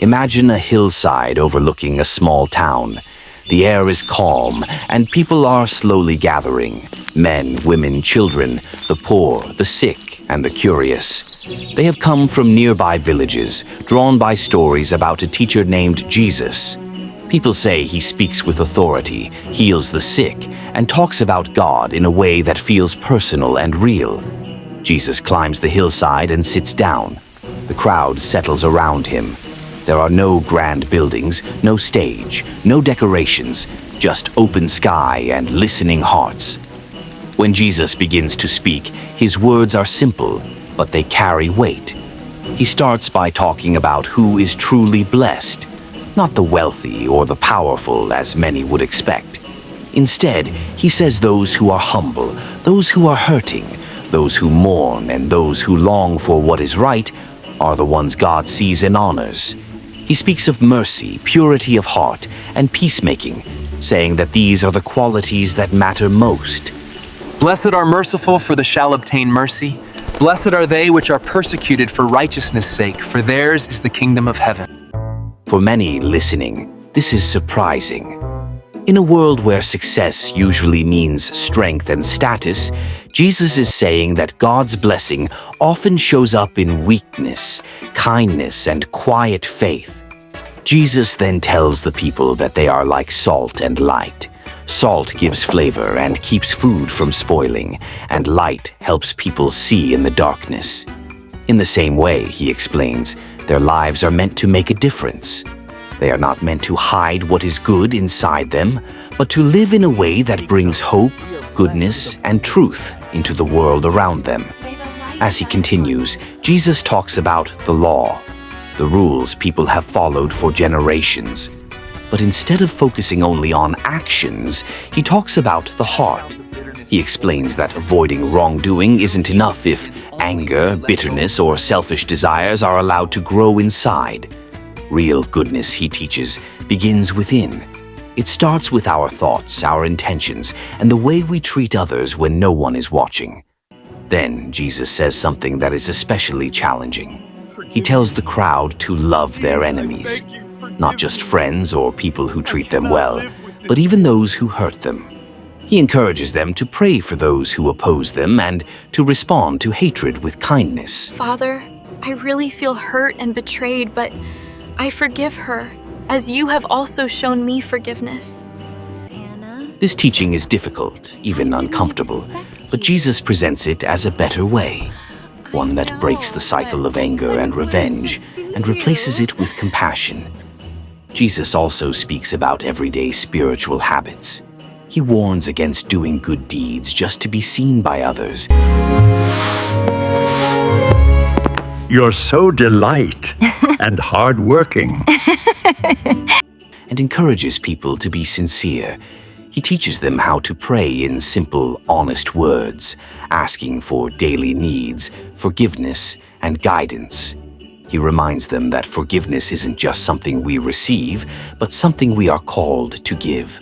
Imagine a hillside overlooking a small town. The air is calm, and people are slowly gathering. Men, women, children, the poor, the sick, and the curious. They have come from nearby villages, drawn by stories about a teacher named Jesus. People say he speaks with authority, heals the sick, and talks about God in a way that feels personal and real. Jesus climbs the hillside and sits down. The crowd settles around him. There are no grand buildings, no stage, no decorations, just open sky and listening hearts. When Jesus begins to speak, his words are simple, but they carry weight. He starts by talking about who is truly blessed, not the wealthy or the powerful as many would expect. Instead, he says those who are humble, those who are hurting, those who mourn, and those who long for what is right are the ones God sees and honors. He speaks of mercy, purity of heart, and peacemaking, saying that these are the qualities that matter most. Blessed are merciful, for they shall obtain mercy. Blessed are they which are persecuted for righteousness' sake, for theirs is the kingdom of heaven. For many listening, this is surprising. In a world where success usually means strength and status, Jesus is saying that God's blessing often shows up in weakness, kindness, and quiet faith. Jesus then tells the people that they are like salt and light. Salt gives flavor and keeps food from spoiling, and light helps people see in the darkness. In the same way, he explains, their lives are meant to make a difference. They are not meant to hide what is good inside them, but to live in a way that brings hope, goodness, and truth into the world around them. As he continues, Jesus talks about the law, the rules people have followed for generations. But instead of focusing only on actions, he talks about the heart. He explains that avoiding wrongdoing isn't enough if anger, bitterness, or selfish desires are allowed to grow inside. Real goodness, he teaches, begins within. It starts with our thoughts, our intentions, and the way we treat others when no one is watching. Then Jesus says something that is especially challenging. He tells the crowd to love their enemies, not just friends or people who treat them well, but even those who hurt them. He encourages them to pray for those who oppose them and to respond to hatred with kindness. Father, I really feel hurt and betrayed, but I forgive her, as you have also shown me forgiveness. This teaching is difficult, even uncomfortable, but Jesus presents it as a better way, one that breaks the cycle of anger and revenge and replaces it with compassion. Jesus also speaks about everyday spiritual habits. He warns against doing good deeds just to be seen by others. You're so delight and hardworking. And encourages people to be sincere. He teaches them how to pray in simple, honest words, asking for daily needs, forgiveness, and guidance. He reminds them that forgiveness isn't just something we receive, but something we are called to give.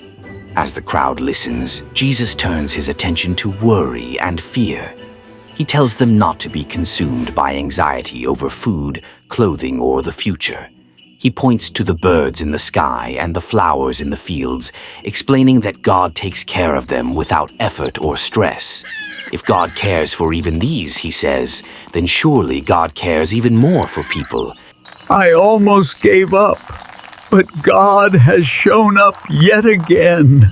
As the crowd listens, Jesus turns his attention to worry and fear. He tells them not to be consumed by anxiety over food, clothing, or the future. He points to the birds in the sky and the flowers in the fields, explaining that God takes care of them without effort or stress. If God cares for even these, he says, then surely God cares even more for people. I almost gave up, but God has shown up yet again.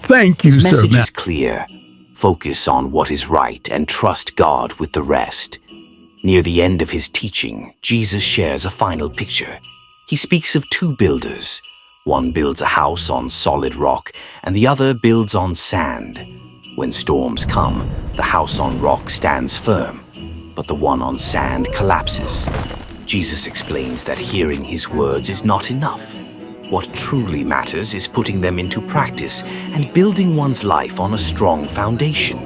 Thank you, His sir. message is clear. Focus on what is right and trust God with the rest. Near the end of his teaching, Jesus shares a final picture. He speaks of two builders. One builds a house on solid rock, and the other builds on sand. When storms come, the house on rock stands firm, but the one on sand collapses. Jesus explains that hearing his words is not enough. What truly matters is putting them into practice and building one's life on a strong foundation.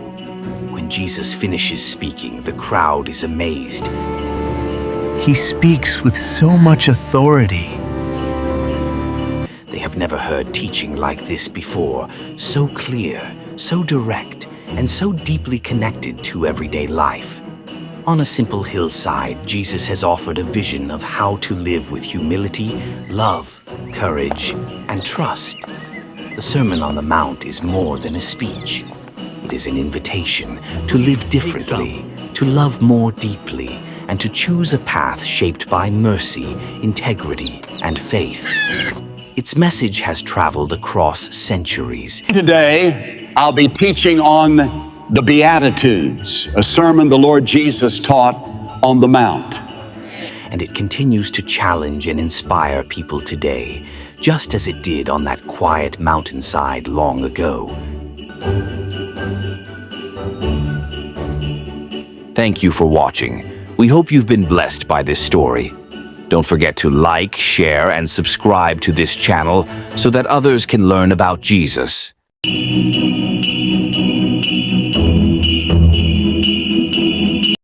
When Jesus finishes speaking, the crowd is amazed. He speaks with so much authority. They have never heard teaching like this before, so clear, so direct, and so deeply connected to everyday life. On a simple hillside, Jesus has offered a vision of how to live with humility, love, courage, and trust. The Sermon on the Mount is more than a speech. It is an invitation to live differently, to love more deeply, and to choose a path shaped by mercy, integrity, and faith. Its message has traveled across centuries. Today, I'll be teaching on the Beatitudes, a sermon the Lord Jesus taught on the Mount. And it continues to challenge and inspire people today, just as it did on that quiet mountainside long ago. Thank you for watching. We hope you've been blessed by this story. Don't forget to like, share, and subscribe to this channel so that others can learn about Jesus.